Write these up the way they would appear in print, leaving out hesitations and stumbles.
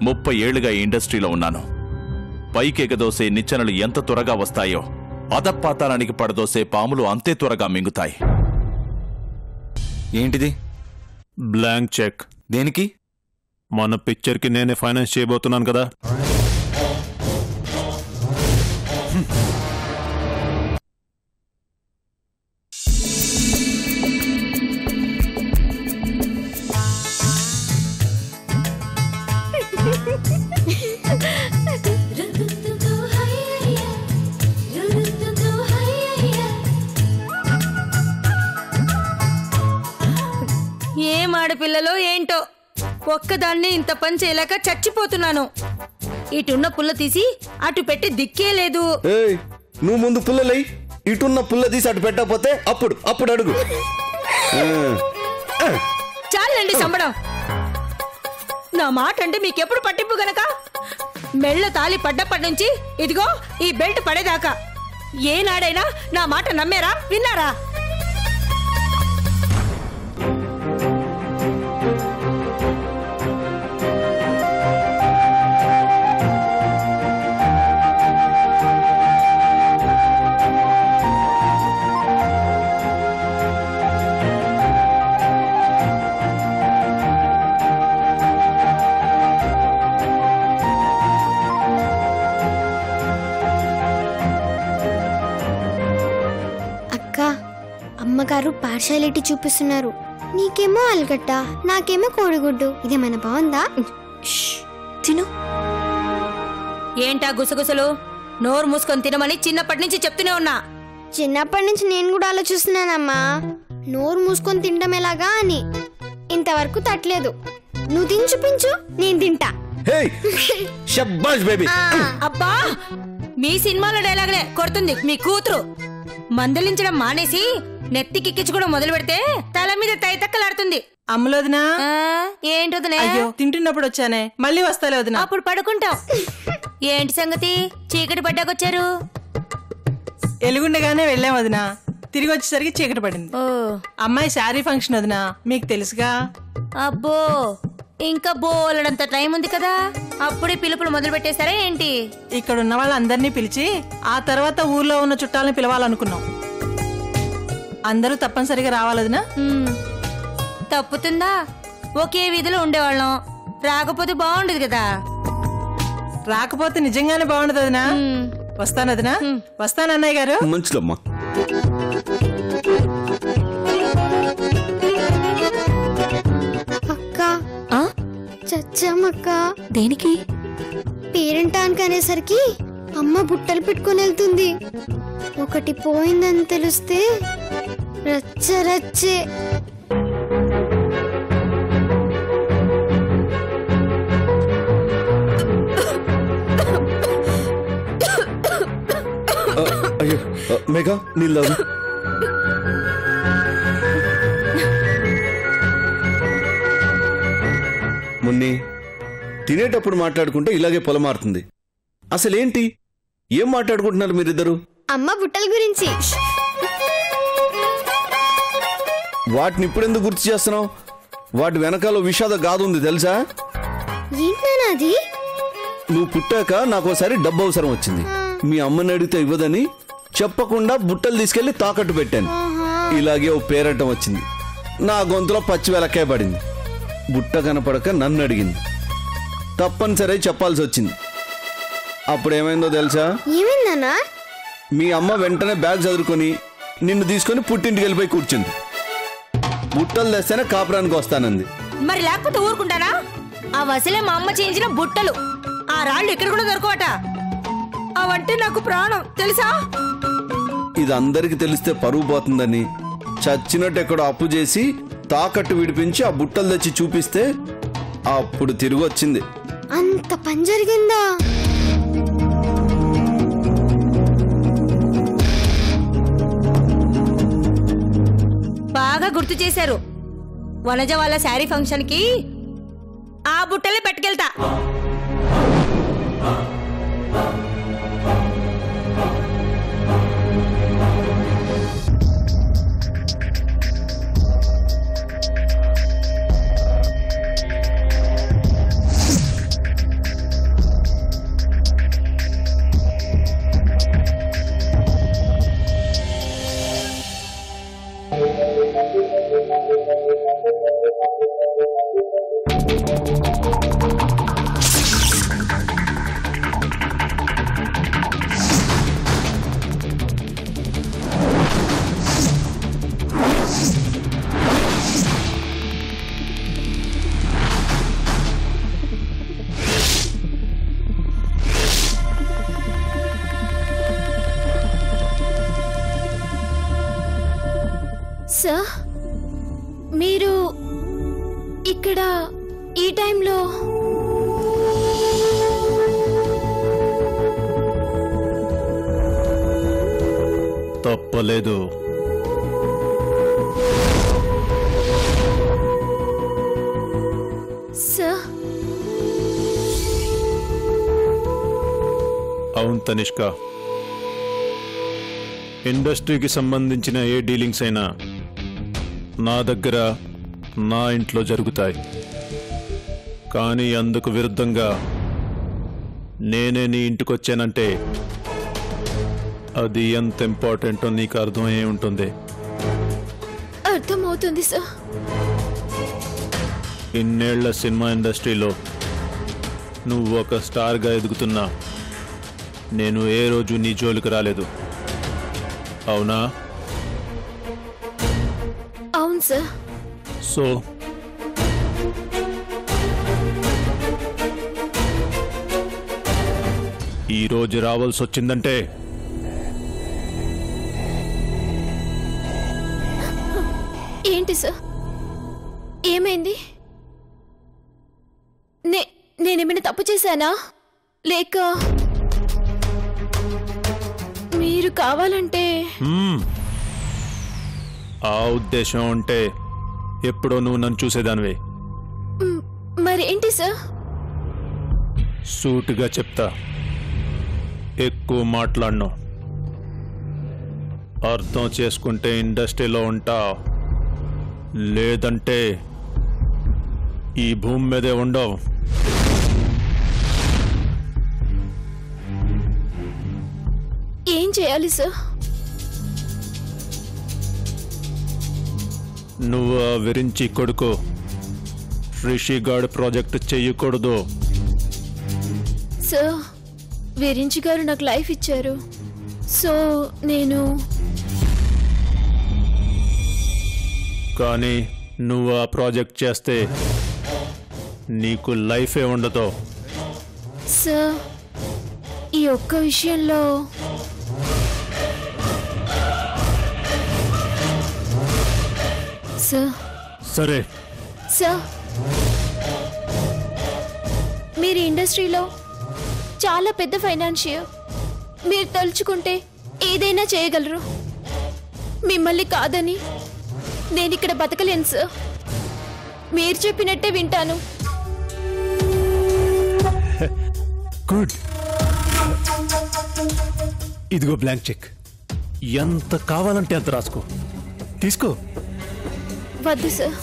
30 ఏళ్లుగా ఈ ఇండస్ట్రీలో ఉన్నాను. పైకెగదోసే నిచ్చెనలు ఎంత త్వరగా వస్తాయో అధపాతాళానికి పడదోసే పాములు అంతే త్వరగా మింగుతాయి. ఏంటిది? Blank cheque. దేనికి? మన పిక్చర్కి నేనే ఫైనాన్స్ చేయబోతున్నాను కదా. ఏం ఆడపిల్లలో ఏంటో, ఒక్కదాన్ని ఇంత పని చేయలేక చచ్చిపోతున్నాను. ఇటున్న పుల్ల తీసి అటు పెట్టి దిక్కే లేదు. నువ్వు ముందు పుల్లలై, ఇటున్న పుల్ల తీసి అటు పెట్టకపోతే అప్పుడు అడుగు. చాలండి సంబడం. నా మాట అంటే మీకెప్పుడు పట్టింపు గనక? మెళ్ళ తాళి పడ్డప్పటి నుంచి ఇదిగో ఈ బెల్ట్ పడేదాకా ఏనాడైనా నా మాట నమ్మారా, విన్నారా? అమ్మగారు పార్షాలిటీ చూపిస్తున్నారు. నీకేమో ఆలుగడ్డ, నాకేమో కోడిగుడ్డు. ఇదేమైనా బాగుందా? తిను. ఏంటా గుసగుసలు? నోరు మూసుకొని తినమని చిన్నప్పటి నుంచి చెప్తూనే ఉన్నా. చిన్నప్పటి నుంచి నేను కూడా ఆలోచిస్తున్నానమ్మా, నోరు మూసుకొని తినడం ఎలాగా అని. ఇంతవరకు తట్టలేదు. నువ్వు తిని చూపించు, నేను తింటా. అబ్బా, మీ సినిమాలో డైలాగులే కొడుతుంది మీ కూతురు. మందలించడం మానేసి నెత్తికెక్కించుకోవడం మొదలు పెడితే తల మీద తైతక్కలాడుతుంది. అమ్మలోదినా? ఏంటోదనే? అయ్యో, తింటున్నప్పుడు వచ్చానే, మళ్ళీ వస్తాలే వదినా. అప్పుడు పడుకుంటాం. ఏంటి సంగతి? చీకటి పడ్డాకొచ్చారు? ఎలుగుండగానే వెళ్ళాం వదినా, తిరిగి వచ్చేసరికి చీకటి పడింది. అమ్మాయి శారీ ఫంక్షన్ వదినా, మీకు తెలుసుగా. అబ్బో, ఇంకా బోలెడంత టైం ఉంది కదా, అప్పుడే పిలుపులు మొదలు పెట్టేశారా ఏంటి? ఇక్కడ ఉన్న వాళ్ళందరినీ పిలిచి ఆ తర్వాత ఊర్లో ఉన్న చుట్టాలని పిలవాలనుకున్నాం. అందరూ తప్పనిసరిగా రావాలదినా. తప్పుతుందా? ఒకే వీధిలో ఉండేవాళ్ళం, రాకపోతే బాగుండదు కదా. రాకపోతే నిజంగానే బాగుండదు వదినా. వస్తానదినా, వస్తాను అన్నయ్య గారు. మంచిదమ్మా. చచ్చామక్క. దేనికి? పేరెంటానికి అనేసరికి అమ్మ బుట్టలు పెట్టుకుని వెళ్తుంది. ఒకటి పోయిందని తెలిస్తే రచ్చరచ్చే. అయ్యో మేఘా, నీళ్ళు. మున్ని, తినేటప్పుడు మాట్లాడుకుంటే ఇలాగే పొలమారుతుంది. అసలేంటి, ఏం మాట్లాడుకుంటున్నారు మీరిద్దరు? అమ్మ బుట్టల గురించి. వాటిని ఇప్పుడెందుకు గుర్తు చేస్తున్నావు? వాటి వెనకాల విషాద గాథ ఉంది తెలుసా? ఏంటది? నువ్వు పుట్టాక నాకోసారి డబ్బు అవసరం వచ్చింది. మీ అమ్మని అడిగితే ఇవ్వదని చెప్పకుండా బుట్టలు తీసుకెళ్లి తాకట్టు పెట్టాను. ఇలాగే ఓ పేరటం వచ్చింది. నా గొంతులో పచ్చి వెలక్కాయ పడింది. బుట్ట కనపడక నన్ను అడిగింది. తప్పనిసరి చెప్పాల్సి వచ్చింది. అప్పుడేమైందో తెలుసా? ఏమైందన్నా? మీ అమ్మ వెంటనే బ్యాగ్ చదువుకొని నిన్ను తీసుకొని పుట్టింటికి వెళ్ళిపోయి కూర్చుంది. బుట్టలు తెస్తేనే కాపురానికి వస్తానంది. మరి లేకపోతే ఊరుకుంటానా? ఆ వసలే మా అమ్మ చేయించిన బుట్టలు. ఆ రాళ్ళు ఇక్కడ కూడా దొరకవట. అవంటే నాకు ప్రాణం తెలుసా? ఇది అందరికి తెలిస్తే పరువు పోతుందని చచ్చినట్టు ఎక్కడో అప్పు చేసి తాకట్టు విడిపించి ఆ బుట్టలు తెచ్చి చూపిస్తే అప్పుడు తిరిగి వచ్చింది. అంత పని జరిగిందా? బాగా గుర్తు చేశారు. వనజ వాళ్ళ శారీ ఫంక్షన్ కి ఆ బుట్టలే పట్టుకెళ్తా. చెప్పలేదు. సార్ అవును తనిష్క, ఇండస్ట్రీకి సంబంధించిన ఏ డీలింగ్స్ అయినా నా దగ్గర నా ఇంట్లో జరుగుతాయి. కానీ అందుకు విరుద్ధంగా నేనే నీ ఇంటికొచ్చానంటే అది ఎంత ఇంపార్టెంటో నీకు అర్థమయ్యే ఉంటుంది. అర్థమవుతుంది సార్. ఇన్నేళ్ల సినిమా ఇండస్ట్రీలో నువ్వు ఒక స్టార్గా ఎదుగుతున్నా నేను ఏ రోజు నీ జోలికి రాలేదు, అవునా? అవును సార్. సో ఈరోజు రావాల్సి వచ్చిందంటే ఏంటి సార్, ఏమైంది? నేనేమైనా తప్పు చేశానా, లేక మీరు కావాలంటే? ఆ ఉద్దేశం ఉంటే ఎప్పుడో నువ్వు నన్ను చూసేదానివే. మరేంటి సార్? సూటిగా చెప్తా, ఎక్కువ మాట్లాడను. అర్థం చేసుకుంటే ఇండస్ట్రీలో ఉంటా, లేదంటే ఈ భూమి మీదే ఉండవు. ఏం చేయాలి సార్? నువ్వు ఆ విరించి కొడుకు రిషిగాడ్ ప్రాజెక్ట్ చెయ్యకూడదు. సార్, విరించి గారు నాకు లైఫ్ ఇచ్చారు. సో నేను కానీ నువ్వు ఆ ప్రాజెక్ట్ చేస్తే నీకు లైఫే ఉండదు. సార్, ఈ ఒక్క విషయంలో సార్. సరే, సార్, మీరు ఇండస్ట్రీలో చాలా పెద్ద ఫైనాన్షియర్. మీరు తలుచుకుంటే ఏదైనా చేయగలరు. మిమ్మల్ని కాదని నేను ఇక్కడ బతకలేను సార్. మీరు చెప్పినట్టే వింటాను. గుడ్. ఇదిగో బ్లాంక్ చెక్. ఎంత కావాలంటే అంత రాసుకో, తీసుకో. వద్దు సార్,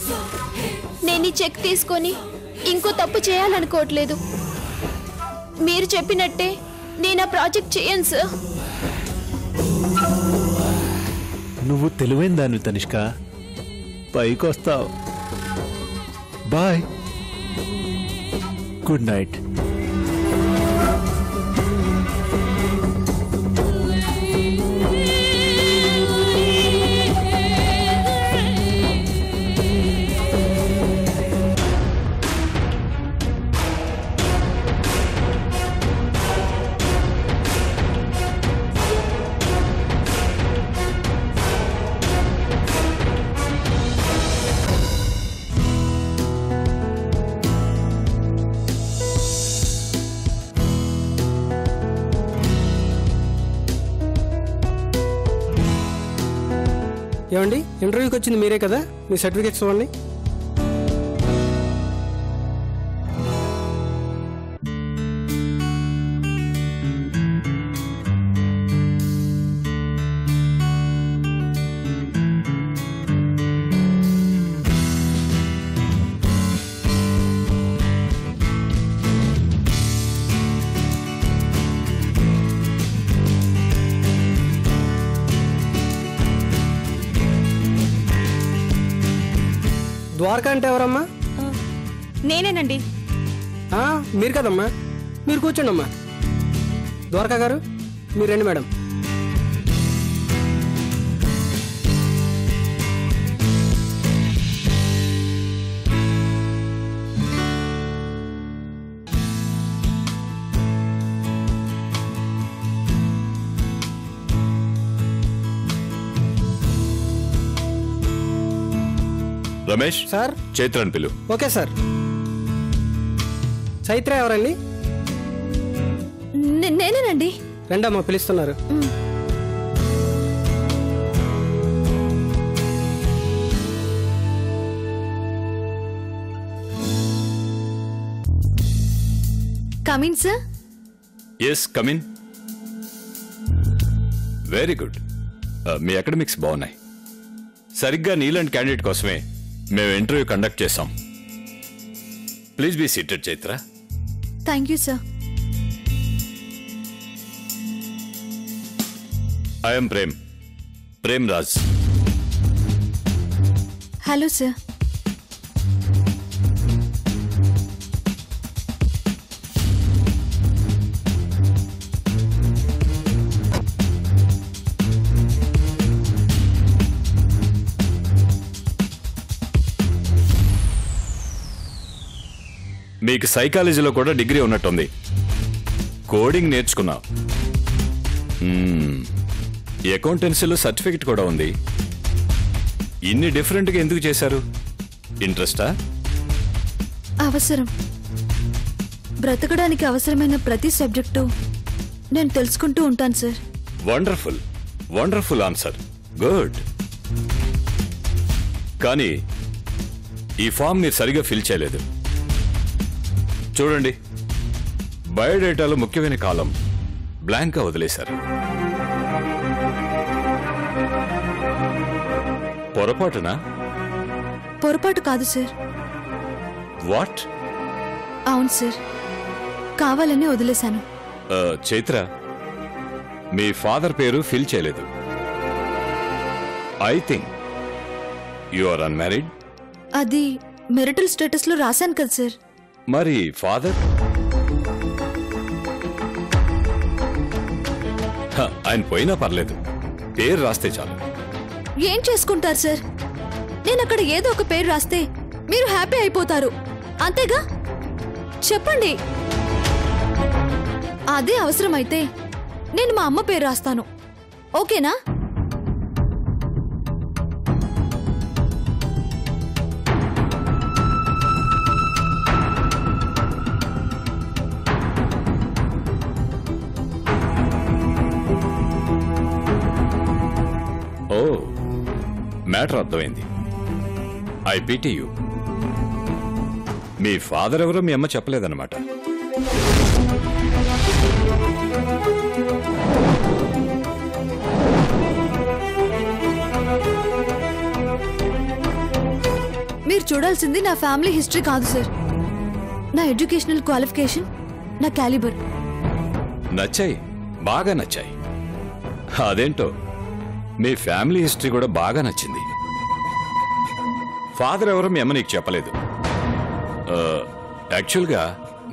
నేను ఈ చెక్ తీసుకొని ఇంకో తప్పు చేయాలనుకోవట్లేదు. మీరు చెప్పినట్టే నేను ఆ ప్రాజెక్ట్ చేయను సార్. నువ్వు తెలివైన దాన్ని తనిష్క, పైకి వస్తావు. Bye, good night. ఏమండి, ఇంటర్వ్యూకి వచ్చింది మీరే కదా? మీ సర్టిఫికేట్స్ ఇవ్వండి. ద్వారకా అంటే ఎవరమ్మా? నేనేనండి. మీరు కదమ్మా, మీరు కూర్చోండి అమ్మా. ద్వారకా గారు, మీరు రండి మేడం. రమేష్ సార్. చైత్రని పిలు. Okay sir. చైత్ర ఎవరండి? నేనేనండి. రండమ్మా, పిలుస్తున్నారు. Come in sir. Yes come in. Very good. మీ అకాడమిక్స్ బాగున్నాయి. సరిగ్గా నీలాంటి క్యాండిడేట్ కోసమే మేము ఇంటర్వ్యూ కండక్ట్ చేశాం. Please be seated Chaitra. Thank you sir. I am Prem Raj. Hello sir. మీకు సైకాలజీలో కూడా డిగ్రీ ఉన్నట్టుంది. కోడింగ్ నేర్చుకున్నావు. అకౌంటెన్సీలో సర్టిఫికెట్ కూడా ఉంది. ఇన్ని డిఫరెంట్గా ఎందుకు చేశారు? ఇంట్రెస్టా? అవసరం. బ్రతకడానికి అవసరమైన ప్రతి సబ్జెక్టు నేను తెలుసుకుంటూ ఉంటాను sir. Wonderful, wonderful answer. Good. కానీ ఈ ఫామ్ మీరు సరిగా ఫిల్ చేయలేదు. చూడండి, బయోడేటాలో ముఖ్యమైన కాలం బ్లాంక్గా వదిలేశారు. పొరపాటునా? పొరపాటు కాదు సార్. వాట్? అవును సార్, కావాలని వదిలేశాను. చైత్ర, మీ ఫాదర్ పేరు ఫిల్ చేయలేదు. I think you are unmarried. అది మెరిటల్ స్టేటస్ లో రాశాను కదా సార్. మరి ఫాదర్? ఆయన పోయినా పర్లేదు, పేరు రాస్తే చాలు. ఏం చేసుకుంటారు సార్? నేను అక్కడ ఏదో ఒక పేరు రాస్తే మీరు హ్యాపీ అయిపోతారు, అంతేగా? చెప్పండి. అదే అవసరమైతే నేను మా అమ్మ పేరు రాస్తాను, ఓకేనా? ఓ, మ్యాటర్ అర్థమైంది. I PT you. Me father ఎవరో మీ అమ్మ చెప్పలేదన్నమాట. మీరు చూడాల్సింది నా ఫ్యామిలీ హిస్టరీ కాదు సార్, నా ఎడ్యుకేషనల్ క్వాలిఫికేషన్, నా క్యాలిబర్. నచ్చాయి, బాగా నచ్చాయి. అదేంటో మీ ఫ్యామిలీ హిస్టరీ కూడా బాగా నచ్చింది. ఫాదర్ ఎవరో మీ అమ్మ నీకు చెప్పలేదు. యాక్చువల్గా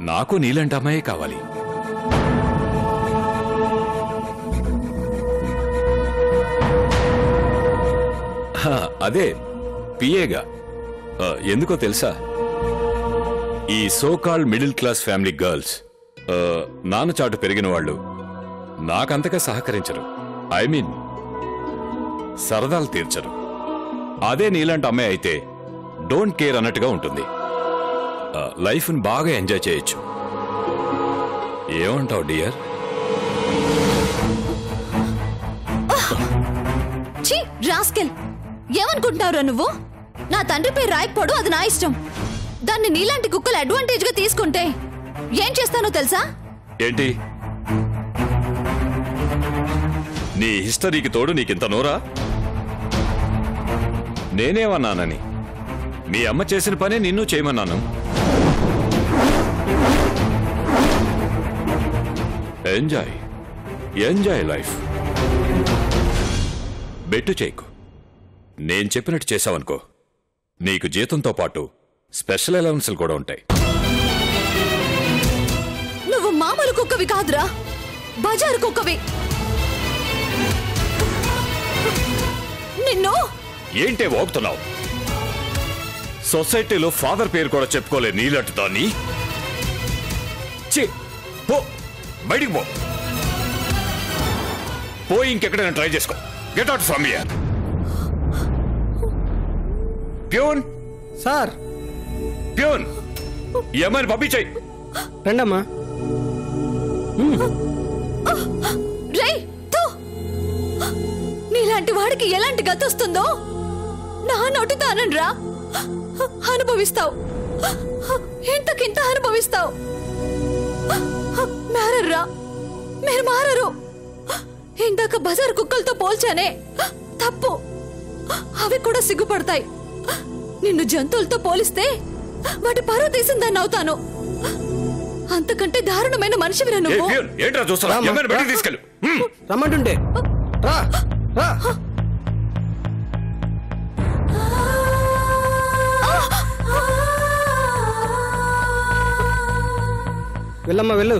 నాకు నీలాంటి అమ్మాయి కావాలి. అదే పిఏగా. ఎందుకో తెలుసా, ఈ so called middle class family girls నాన్న చాటు పెరిగిన వాళ్ళు నాకంతగా సహకరించరు. ఐ మీన్ సరదాలు తీర్చరు. అదే నీలాంటి అమ్మాయి అయితే డోంట్ కేర్ అన్నట్టుగా ఉంటుంది. లైఫ్ని బాగా ఎంజాయ్ చేయొచ్చు. ఏమంటావు డియర్? రాస్కెల్, ఏమనుకుంటున్నావురా నువ్వు? నా తండ్రి పేరు రాయకపోవడం అది నా ఇష్టం. దాన్ని నీలాంటి కుక్కలు అడ్వాంటేజ్ గా తీసుకుంటే ఏం చేస్తానో తెలుసా? ఏంటి నీ హిస్టరీకి తోడు నీకింత నోరా? నేనేమన్నానని? మీ అమ్మ చేసిన పనే నిన్ను చేయమన్నాను. Enjoy, enjoy life. బెట్టు చేయకు. నేను చెప్పినట్టు చేశావనుకో, నీకు జీతంతో పాటు స్పెషల్ అలవెన్స్లు కూడా ఉంటాయి. నువ్వు మామూలు కుక్కవి కాదురా, బజారు కుక్కవి. నిన్ను ఏంటే వాగుతున్నావు? సొసైటీలో ఫాదర్ పేరు కూడా చెప్పుకోలే నీలాంటి దాన్ని. పో, బయటికి పో. పోయి ఇంకెక్కడైనా ట్రై చేసుకో. Get out from here. Peon sir. Peon, ఈ అమ్మాయిని పంపించేయి. రండమ్మా. రేయ్, తో. నీలాంటి వాడికి ఎలాంటి గతి వస్తుందో నా నోటితో అనరా, అనుభవిస్తావు. ఇంతకింత అనుభవిస్తావు. మీరు మారరు. ఇందాక బజార్ కుక్కలతో పోల్చానే, తప్పు. అవి కూడా సిగ్గుపడతాయి. నిన్ను జంతువులతో పోలిస్తే వాటి పరువు తీసిందాన్ని అవుతాను. అంతకంటే దారుణమైన మనిషివిరా నువ్వు. ఏంట్రా చూస్తావా? ఎవరిని బయటికి తీసుకెళ్ళు. రమ్మంటుంటే రా రా. వెళ్ళమ్మా వెళ్ళు.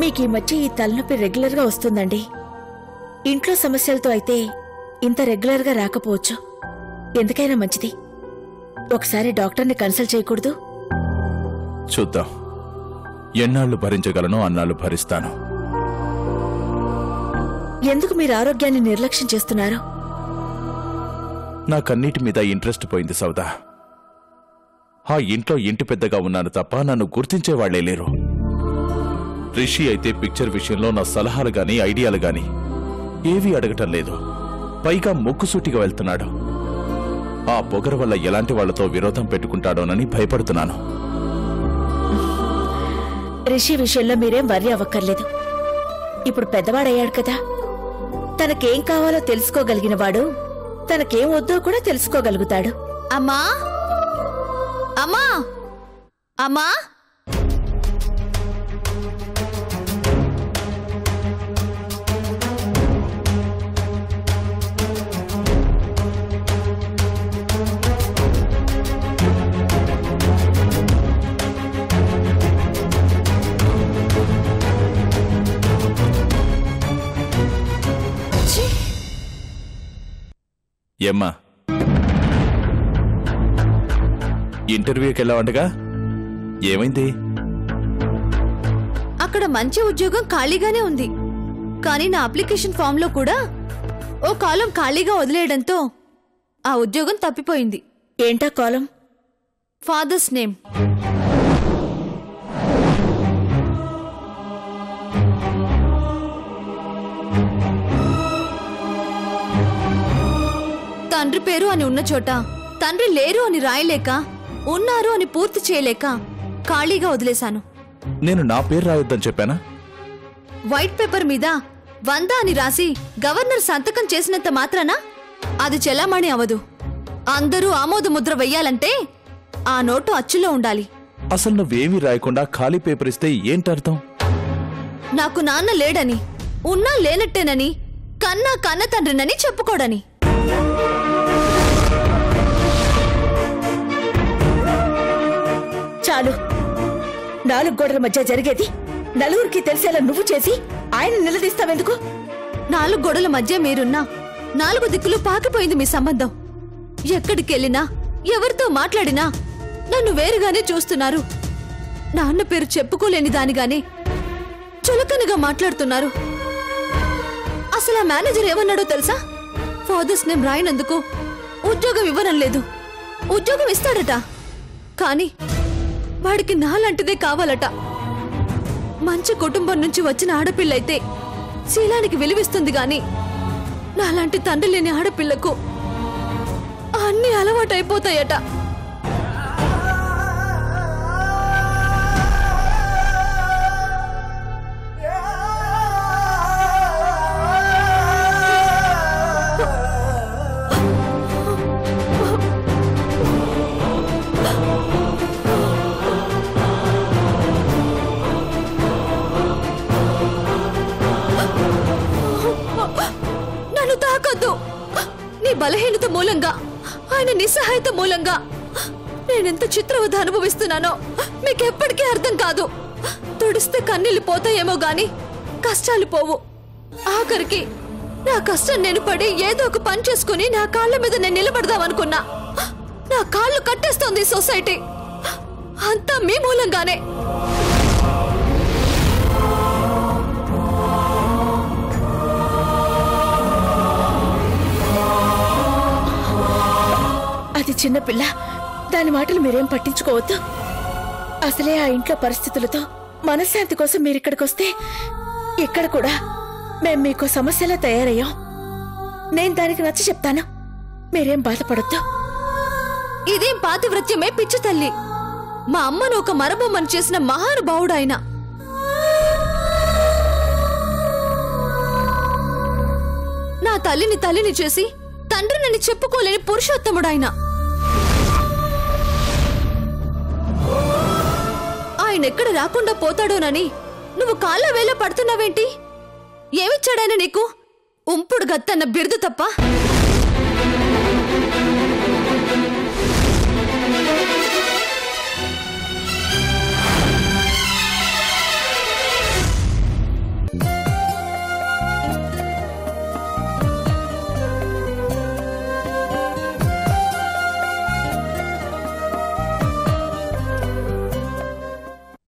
మీకు ఈ మధ్య ఈ తలనొప్పి రెగ్యులర్ గా వస్తుందండి. ఇంట్లో సమస్యలతో అయితే ఇంత రెగ్యులర్ గా రాకపోవచ్చు. ఎందుకైనా మంచిది ఒకసారి డాక్టర్ని కన్సల్ట్ చేయకూడదు? చూద్దాం. ఎన్నాళ్లు భరించగలను అన్నాళ్లు భరిస్తాను. ఎందుకు మీరు ఆరోగ్యాన్ని నిర్లక్ష్యం చేస్తున్నారు? నాకన్నిటి మీద ఇంట్రెస్ట్ పోయింది సౌదా. ఆ ఇంట్లో ఇంటి పెద్దగా ఉన్నాను తప్ప నన్ను గుర్తించేవాళ్లే లేరు. రిషి అయితే పిక్చర్ విషయంలో నా సలహాలు గాని ఐడియాలు గాని ఏవీ అడగటం లేదు. పైగా ముక్కుసూటిగా వెళ్తున్నాడు. ఆ పొగరు వల్ల ఎలాంటి వాళ్లతో విరోధం పెట్టుకుంటాడోనని భయపడుతున్నాను. రిషి విషయంలో మీరేం వర్రీ అవ్వక్కర్లేదు. ఇప్పుడు పెద్దవాడయ్యాడు కదా. తనకేం కావాలో తెలుసుకోగలిగిన వాడు తనకేం వద్దో కూడా తెలుసుకోగలుగుతాడు. అమ్మా అమ్మా అమ్మా, ఏమ్మా ఇంటర్వ్యూకి వెళ్ళావంటగా, ఏమైంది? అక్కడ మంచి ఉద్యోగం ఖాళీగానే ఉంది. కానీ నా అప్లికేషన్ ఫామ్ లో కూడా ఓ కాలం ఖాళీగా వదిలేయడంతో ఆ ఉద్యోగం తప్పిపోయింది. ఏంటా కాలం? Father's name. తండ్రి పేరు అని ఉన్న చోట తండ్రి లేరు అని రాయలేక, ఉన్నారు అని పూర్తి చేయలేక ఖాళీగా వదిలేశాను. నేను నా పేరు రాయొద్దని చెప్పానా? వైట్ పేపర్ మీద 100 అని రాసి గవర్నర్ సంతకం చేసినంత మాత్రాన అది చెలామణి అవదు. అందరూ ఆమోద ముద్ర వెయ్యాలంటే ఆ నోటు అచ్చులో ఉండాలి. అసలు నువ్వేమీ రాయకుండా ఖాళీ పేపర్ ఇస్తే ఏంటర్థం? నాకు నాన్న లేడని, ఉన్నా లేనట్టేనని, కన్నా కన్న తండ్రినని చెప్పుకోడని. చాలు. 4 గోడల మధ్య జరిగేది నలుగురికి తెలిసేలా నువ్వు చేసి ఆయన నిలదీస్తావెందుకు? 4 గోడల మధ్య మీరున్నా 4 దిక్కులు పాకిపోయింది మీ సంబంధం. ఎక్కడికెళ్ళినా ఎవరితో మాట్లాడినా నన్ను వేరుగానే చూస్తున్నారు. నాన్న పేరు చెప్పుకోలేని దానిగానే చులకనగా మాట్లాడుతున్నారు. అసలు ఆ మేనేజర్ ఏమన్నాడో తెలుసా? ఫాదర్స్ నేమ్ రాయనందుకు ఉద్యోగం ఇవ్వడం లేదు, ఉద్యోగం ఇస్తాడట. కానీ వాడికి నాలాంటిదే కావాలట. మంచి కుటుంబం నుంచి వచ్చిన ఆడపిల్లైతే శీలానికి విలువిస్తుంది గాని నాలాంటి తండ్రి లేని ఆడపిల్లకు అన్ని అలవాటైపోతాయట. నన్ను తాకొద్దు. నీ బలహీనత మూలంగా, ఆయన నిస్సహాయత మూలంగా నేనెంత చిత్రవధ అనుభవిస్తున్నానో మీకెప్పటికీ అర్థం కాదు. తుడిస్తే కన్నీళ్లు పోతాయేమో గాని కష్టాలు పోవు. ఆఖరికి నా కష్టం నేను పడి ఏదో ఒక పని చేసుకుని నా కాళ్ళ మీద నేను నిలబడదామనుకున్నా. నా కాళ్ళు కట్టేస్తోంది సొసైటీ. అంతా మీ మూలంగానే. అది చిన్నపిల్ల, దాని మాటలు మీరేం పట్టించుకోవద్దు. అసలే ఆ ఇంట్లో పరిస్థితులతో మనశ్శాంతి కోసం మీరిక్కడికొస్తే ఇక్కడ కూడా మేం మీకు సమస్యలా తయారయ్యాం. నేను దానికి నచ్చ చెప్తాను, మీరేం బాధపడొద్దు. ఇదేం పాతివ్రత్యమే పిచ్చి తల్లి. మా అమ్మను ఒక మరబొమ్మను చేసిన మహానుభావుడు ఆయన. నా తల్లిని చేసి తండ్రిని చెప్పుకోలేని పురుషోత్తముడు ఆయన. ఆయన ఎక్కడ రాకుండా పోతాడోనని నువ్వు కాళ్ళ వేళ పడుతున్నావేంటి? ఏమిచ్చాడాయన నీకు? ఉంపుడు గత్తన్న బిరుదు తప్ప